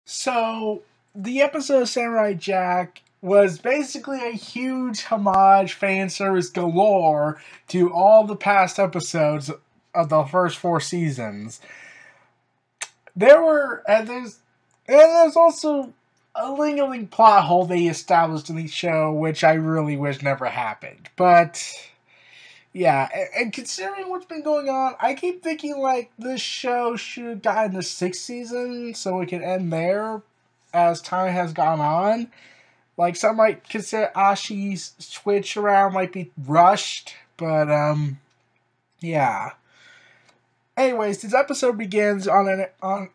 So, the episode of Samurai Jack was basically a huge homage, fan service galore to all the past episodes of the first four seasons. There were, and there's also a lingering plot hole they established in the show, which I really wish never happened. But yeah, and considering what's been going on, I keep thinking like this show should have gotten the sixth season so it can end there as time has gone on. Like some might consider Ashi's switch around might be rushed, but yeah. Anyways, this episode begins on an on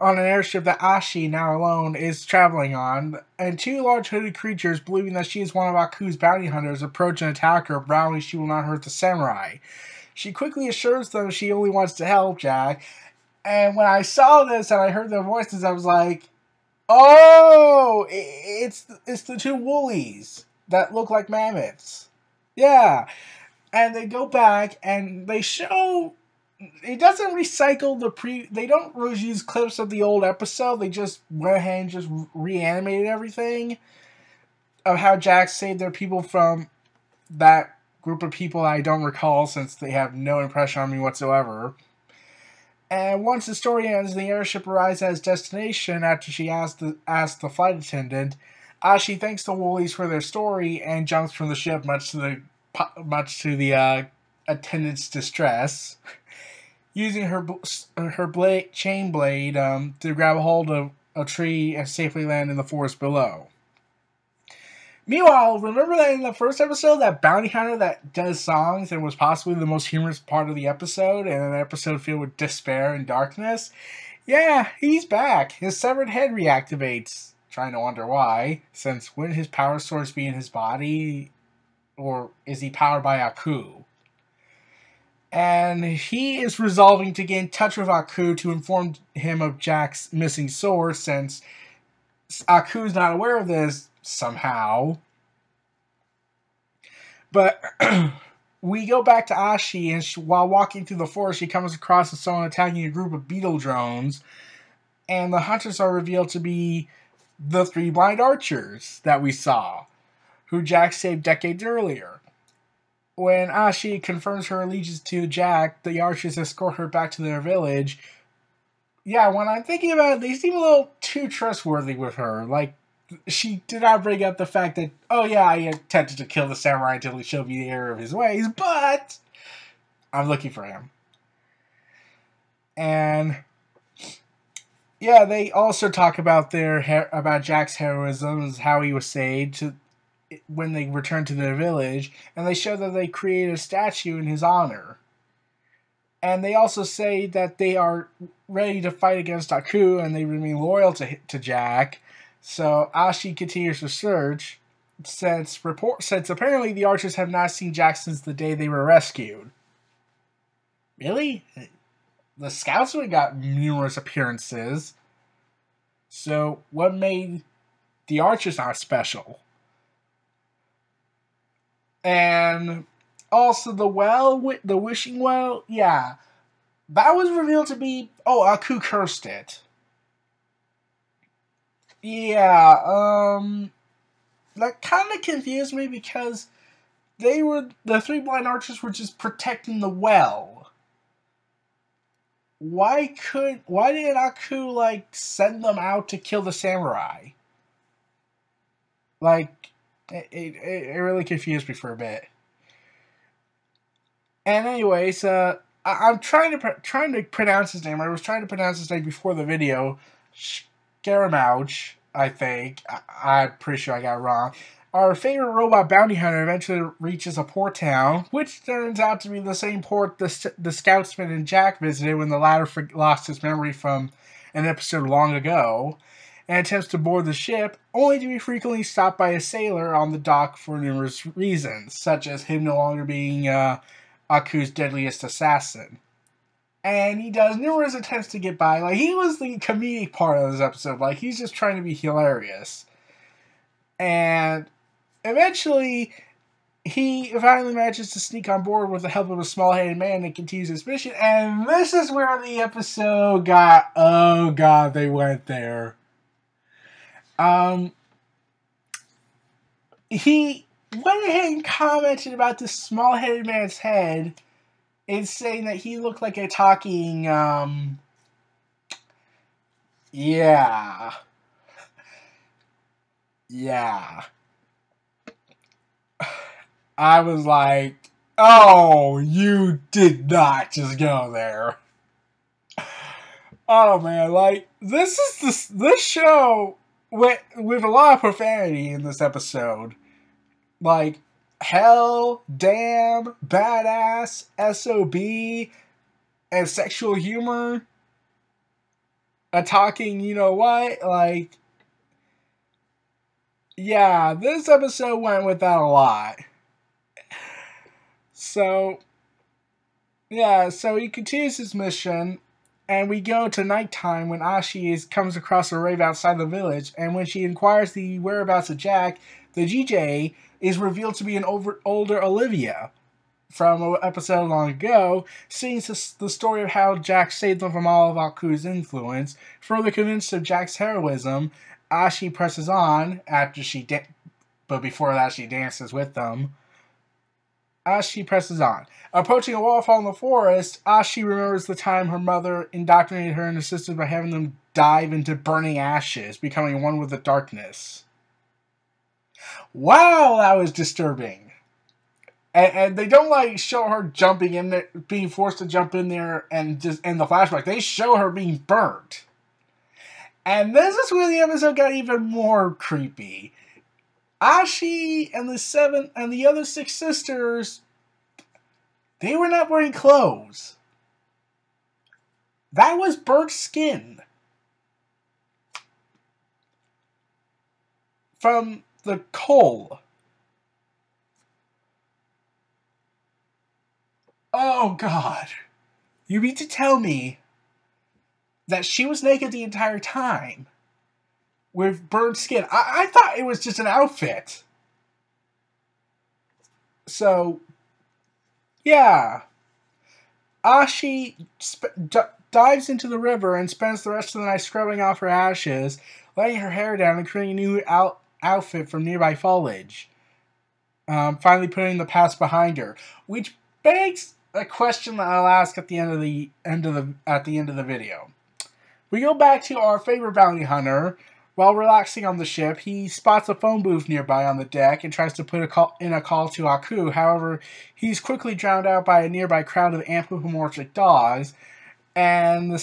an airship that Ashi, now alone, is traveling on, and two large hooded creatures, believing that she is one of Aku's bounty hunters, approach and attack her, vowing she will not hurt the samurai. She quickly assures them she only wants to help Jack, and when I saw this and I heard their voices, I was like, "Oh, it's the two woolies that look like mammoths." Yeah, and they go back and they show it doesn't recycle they don't use clips of the old episode. They just went ahead and just reanimated everything of how Jack saved their people from that group of people I don't recall since they have no impression on me whatsoever. And once the story ends, the airship arrives at its destination after she asked the flight attendant. She thanks the Woolies for their story and jumps from the ship, much to the attendant's distress, using her chain blade to grab a hold of a tree and safely land in the forest below. Meanwhile, remember that in the first episode, that bounty hunter that does songs and was possibly the most humorous part of the episode, and an episode filled with despair and darkness? Yeah, he's back. His severed head reactivates. Trying to wonder why, since wouldn't his power source be in his body? Or is he powered by Aku? And he is resolving to get in touch with Aku to inform him of Jack's missing source, since Aku's not aware of this somehow. But we go back to Ashi, and while walking through the forest, she comes across someone attacking a group of beetle drones, and the hunters are revealed to be the three blind archers that we saw, who Jack saved decades earlier. When Ashi confirms her allegiance to Jack, the archers escort her back to their village. Yeah, when I'm thinking about it, they seem a little too trustworthy with her. Like, she did not bring up the fact that, oh yeah, I attempted to kill the samurai until he showed me the error of his ways, but I'm looking for him. And yeah, they also talk about about Jack's heroism, how he was saved when they return to their village, and they show that they created a statue in his honor. And they also say that they are ready to fight against Aku and they remain loyal to Jack. So Ashi continues to search, since apparently the archers have not seen Jack since the day they were rescued. Really? The scouts would have got numerous appearances. So what made the archers not special? And also the wishing well, yeah. That was revealed to be, Aku cursed it. Yeah, that kind of confused me because the three blind archers were just protecting the well. Why didn't Aku, send them out to kill the samurai? Like, it really confused me for a bit. And anyways, I'm trying to pronounce his name. I was trying to pronounce his name before the video. Scaramouche, I think. I'm pretty sure I got it wrong. Our favorite robot bounty hunter eventually reaches a port town, which turns out to be the same port the Scoutsman and Jack visited when the latter lost his memory from an episode long ago, and attempts to board the ship, only to be frequently stopped by a sailor on the dock for numerous reasons, such as him no longer being Aku's deadliest assassin. And he does numerous attempts to get by. Like, he was the comedic part of this episode. Like, he's just trying to be hilarious. And eventually, he finally manages to sneak on board with the help of a small-headed man and continues his mission. And this is where the episode got, oh god, they went there. Um, he went ahead and commented about this small-headed man's head and saying that he looked like a talking, yeah. Yeah. I was like, oh, you did not just go there. Oh man, like this show with a lot of profanity in this episode. Like hell, damn, badass, SOB, and sexual humor. A talking, you know what? Like, yeah, this episode went without a lot. So, yeah, so he continues his mission, and we go to nighttime when Ashi comes across a rave outside the village, and when she inquires the whereabouts of Jack, the DJ is revealed to be an older Olivia from an episode long ago, seeing the story of how Jack saved them from all of Aku's influence. Further convinced of Jack's heroism, Ashi presses on after but before that she dances with them. Ashi presses on. Approaching a waterfall in the forest, Ashi remembers the time her mother indoctrinated her and assisted by having them dive into burning ashes, becoming one with the darkness. Wow, that was disturbing. And they don't like show her jumping in there, being forced to jump in there, and just in the flashback they show her being burnt. And this is where the episode got even more creepy. Ashi and the other 6 sisters, they were not wearing clothes. That was burnt skin from the coal. Oh God. You mean to tell me that she was naked the entire time with burnt skin? I thought it was just an outfit. So, yeah. Ashi dives into the river and spends the rest of the night scrubbing off her ashes, letting her hair down and creating a new outfit from nearby foliage. Finally putting the past behind her, which begs a question that I'll ask at the end of the video. We go back to our favorite bounty hunter. While relaxing on the ship, he spots a phone booth nearby on the deck and tries to put in a call to Aku. However, he's quickly drowned out by a nearby crowd of anthropomorphic dogs, and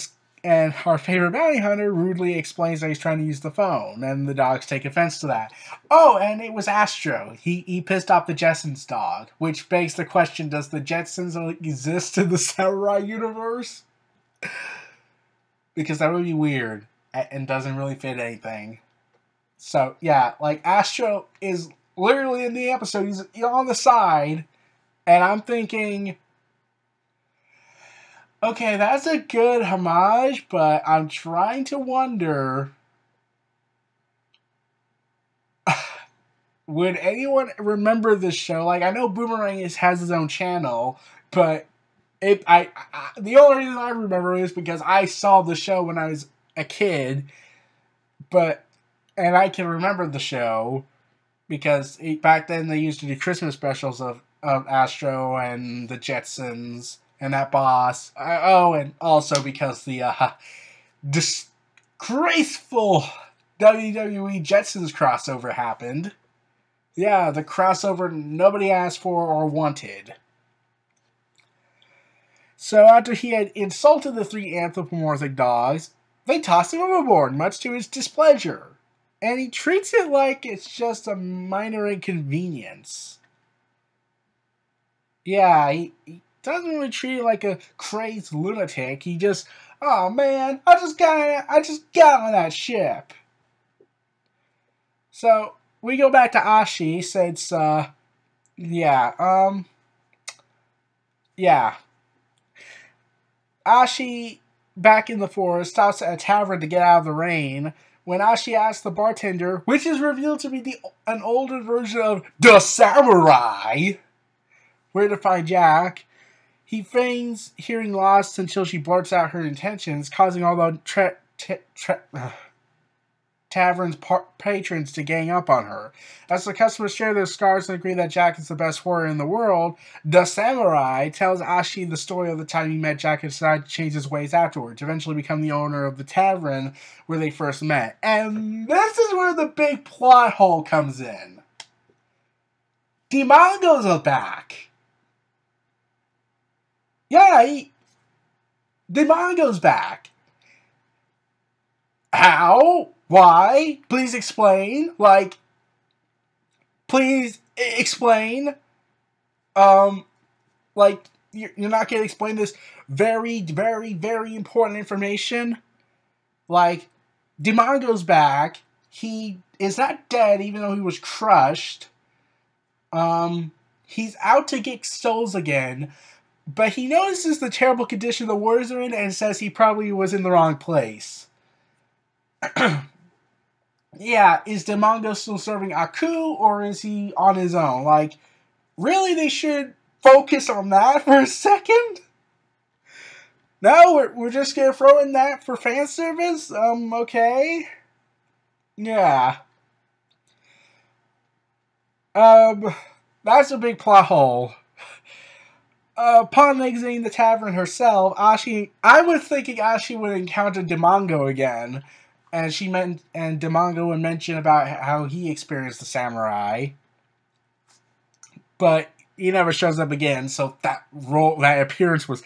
our favorite bounty hunter rudely explains that he's trying to use the phone, and the dogs take offense to that. Oh, and it was Astro. He pissed off the Jetsons dog, which begs the question, does the Jetsons exist in the Samurai universe? Because that would be weird and doesn't really fit anything. So, yeah, like, Astro is literally in the episode, he's on the side, and I'm thinking, okay, that's a good homage, but I'm trying to wonder, would anyone remember this show? Like, I know Boomerang has his own channel, but the only reason I remember it is because I saw the show when I was a kid, and I can remember the show because back then they used to do Christmas specials of Astro and the Jetsons and that boss. And also because the disgraceful WWE Jetsons crossover happened. Yeah, the crossover nobody asked for or wanted. So after he had insulted the 3 anthropomorphic dogs, they tossed him overboard, much to his displeasure. And he treats it like it's just a minor inconvenience. Yeah, he doesn't really treat it like a crazed lunatic. He just, oh man, I just got on that ship. So we go back to Ashi since, yeah. Ashi, back in the forest, stops at a tavern to get out of the rain. When Ashi asks the bartender, which is revealed to be an older version of the samurai, where to find Jack, he feigns hearing lost until she blurts out her intentions, causing all the tavern's patrons to gang up on her. As the customers share their scars and agree that Jack is the best warrior in the world, the samurai tells Ashi the story of the time he met Jack and decided to change his ways afterwards, eventually become the owner of the tavern where they first met. And this is where the big plot hole comes in. Dimongo's back. Yeah, Dimongo's back. How? Why? Please explain. Like, please explain. Like, you're not going to explain this very, very, very important information? Like, Dimongo's back. He is not dead, even though he was crushed. He's out to get souls again, but he notices the terrible condition the warriors are in and says he probably was in the wrong place. Yeah, is Dimongo still serving Aku, or is he on his own? Like, really, they should focus on that for a second? No, we're just gonna throw in that for fan service? Okay. Yeah. That's a big plot hole. Upon exiting the tavern herself, I was thinking Ashi would encounter Dimongo again, and Dimongo would mention about how he experienced the samurai, but he never shows up again. So that appearance was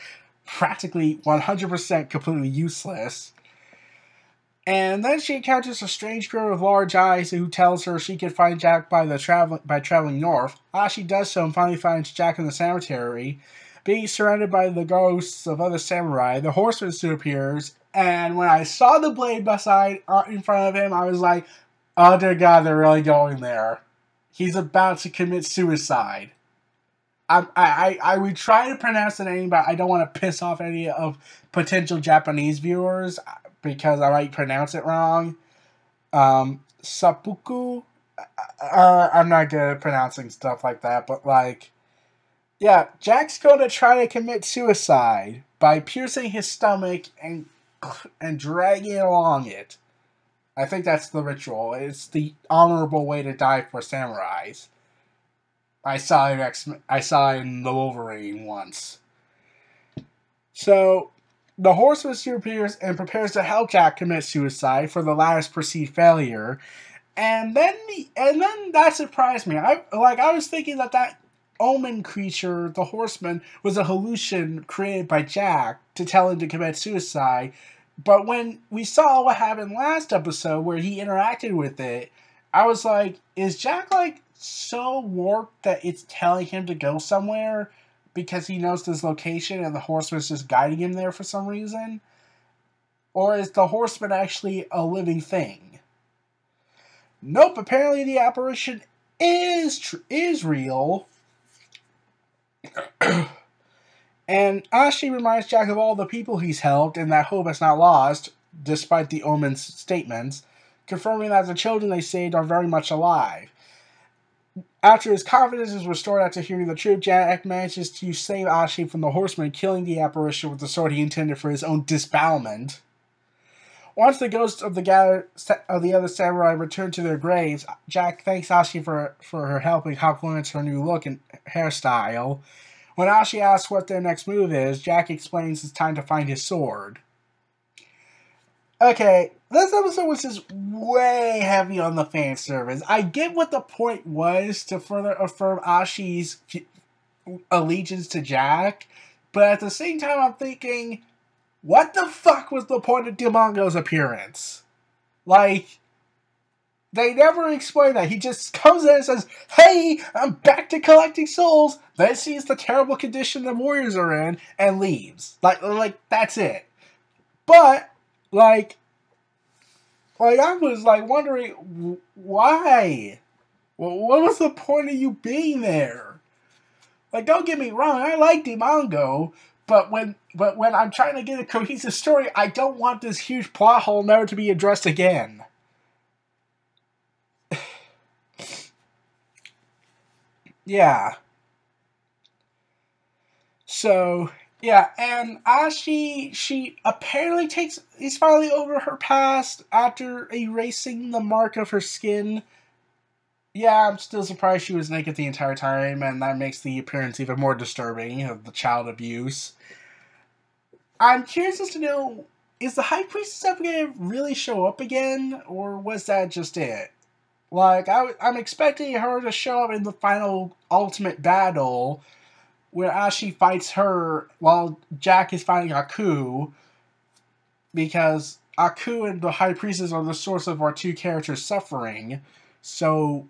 practically 100% completely useless. And then she encounters a strange girl with large eyes who tells her she can find Jack by traveling north. Ashi does so and finally finds Jack in the cemetery. Being surrounded by the ghosts of other samurai, the horseman soon appears, and when I saw the blade in front of him, I was like, oh dear God, they're really going there. He's about to commit suicide. I would try to pronounce the name, but I don't want to piss off any of potential Japanese viewers because I might pronounce it wrong. Seppuku? I'm not good at pronouncing stuff like that, but like, yeah, Jack's going to try to commit suicide by piercing his stomach and dragging along it. I think that's the ritual. It's the honorable way to die for samurais. I saw in the Wolverine once. So, the horseman appears and prepares to help Jack commit suicide for the latter's perceived failure, and then that surprised me. I was thinking that omen creature, the horseman, was a hallucination created by Jack to tell him to commit suicide. But when we saw what happened last episode, where he interacted with it, I was like, is Jack like so warped that it's telling him to go somewhere because he knows this location and the horseman's just guiding him there for some reason? Or is the horseman actually a living thing? Nope, apparently the apparition is real. And Ashi reminds Jack of all the people he's helped and that hope is not lost, despite the omen's statements, confirming that the children they saved are very much alive. After his confidence is restored after hearing the truth, Jack manages to save Ashi from the horseman, killing the apparition with the sword he intended for his own disbowelment. Once the ghosts of the other samurai return to their graves, Jack thanks Ashi for her help and compliments her new look and hairstyle. When Ashi asks what their next move is, Jack explains it's time to find his sword. Okay, this episode was just way heavy on the fan service. I get what the point was to further affirm Ashi's allegiance to Jack, but at the same time I'm thinking, what the fuck was the point of Dimongo's appearance? Like, they never explain that. He just comes in and says, hey, I'm back to collecting souls, then sees the terrible condition the warriors are in, and leaves. Like that's it. But, I was, wondering, why? What was the point of you being there? Like, don't get me wrong, I like Dimongo, but when I'm trying to get a cohesive story, I don't want this huge plot hole never to be addressed again. Yeah. So, Yeah, and as she apparently is finally over her past after erasing the mark of her skin. Yeah, I'm still surprised she was naked the entire time, and that makes the appearance even more disturbing of the child abuse. I'm curious as to know, is the High Priestess ever going to really show up again, or was that just it? Like, I'm expecting her to show up in the final ultimate battle, where Ashi fights her while Jack is fighting Aku, because Aku and the High Priestess are the source of our two characters' suffering. So,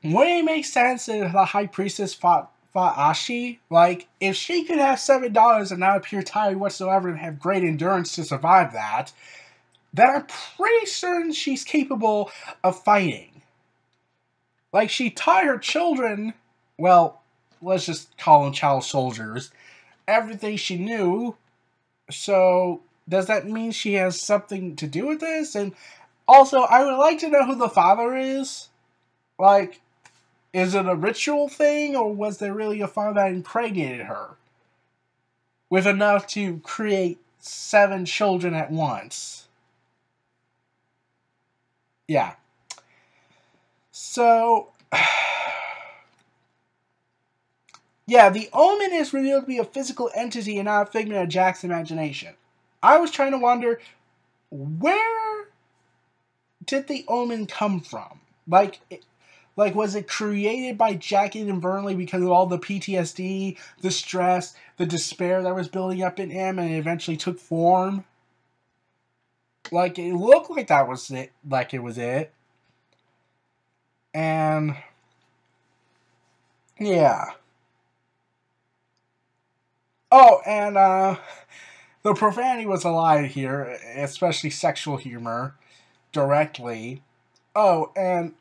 wouldn't it make sense if the High Priestess fought Ashi? Like, if she could have $7 and not appear tired whatsoever and have great endurance to survive that, then I'm pretty certain she's capable of fighting. Like, she taught her children, well, let's just call them child soldiers, everything she knew. So, does that mean she has something to do with this? And also, I would like to know who the father is. Like, is it a ritual thing, or was there really a father that impregnated her with enough to create 7 children at once? Yeah. So, yeah, the Omen is revealed to be a physical entity and not a figment of Jack's imagination. I was trying to wonder, where did the Omen come from? Like, was it created by Jack and Burnley because of all the PTSD, the stress, the despair that was building up in him, and it eventually took form? Like, it looked like that was it. Like, it was it. And, yeah. Oh, and, the profanity was a lie here, especially sexual humor, directly. Oh, and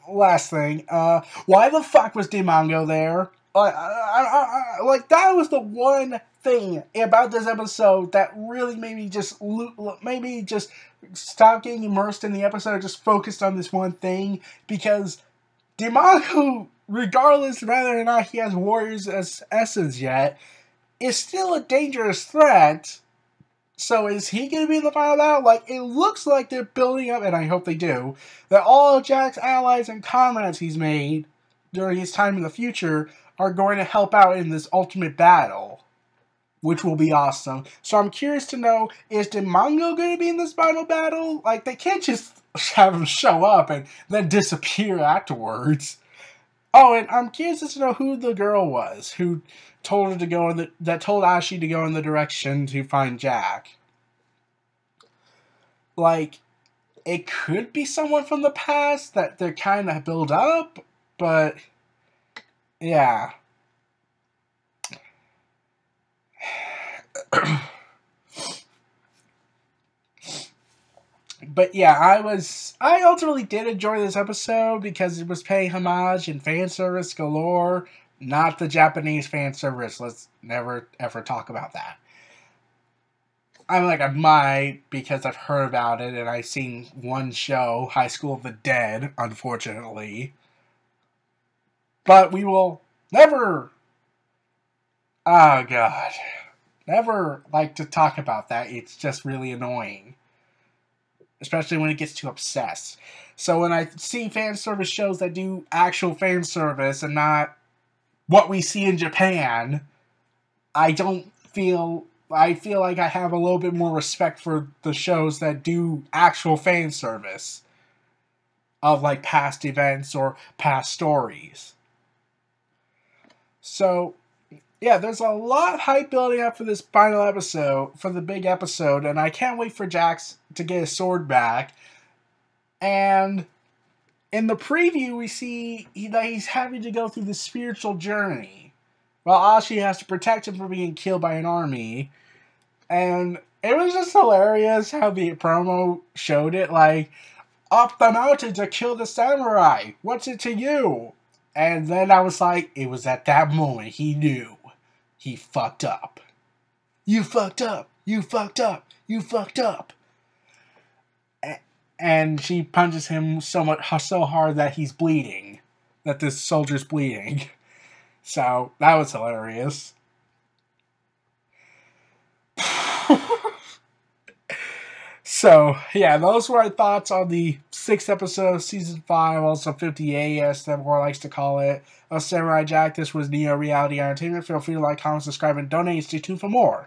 last thing, why the fuck was Dimongo there? Like, that was the one thing about this episode that really made me just stop getting immersed in the episode, just focused on this one thing, because Dimongo, regardless of whether or not he has warriors as essence yet, is still a dangerous threat. So is he going to be in the final battle? Like, it looks like they're building up, and I hope they do, that all of Jack's allies and comrades he's made during his time in the future are going to help out in this ultimate battle, which will be awesome. So I'm curious to know, is Dimongo going to be in this final battle? Like, they can't just have him show up and then disappear afterwards. Oh, and I'm curious to know who the girl was who told her to go that told Ashi to go in the direction to find Jack. Like, it could be someone from the past that they're kind of build up, but yeah. But yeah, I ultimately did enjoy this episode because it was paying homage and fan service galore, not the Japanese fan service. Let's never ever talk about that. I'm like, I might because I've heard about it and I've seen one show, High School of the Dead, unfortunately. But we will never, oh god, never like to talk about that. It's just really annoying. Especially when it gets too obsessed. So when I see fan service shows that do actual fan service and not what we see in Japan, I don't feel I feel like I have a little bit more respect for the shows that do actual fan service of like past events or past stories. So yeah, there's a lot of hype building up for this final episode, for the big episode, and I can't wait for Jax to get his sword back. And in the preview, we see that he's having to go through the spiritual journey, while Ashi has to protect him from being killed by an army. And it was just hilarious how the promo showed it, like, up the mountain to kill the samurai. What's it to you? And then I was like, it was at that moment he knew he fucked up. You fucked up. You fucked up. You fucked up. And she punches him so hard that he's bleeding. That this soldier's bleeding. So that was hilarious. So, yeah, those were our thoughts on the 6th episode of Season 5, also 50A, as Demore likes to call it, of Samurai Jack. This was Neo Reality Entertainment. Feel free to like, comment, subscribe, and donate. Stay tuned for more.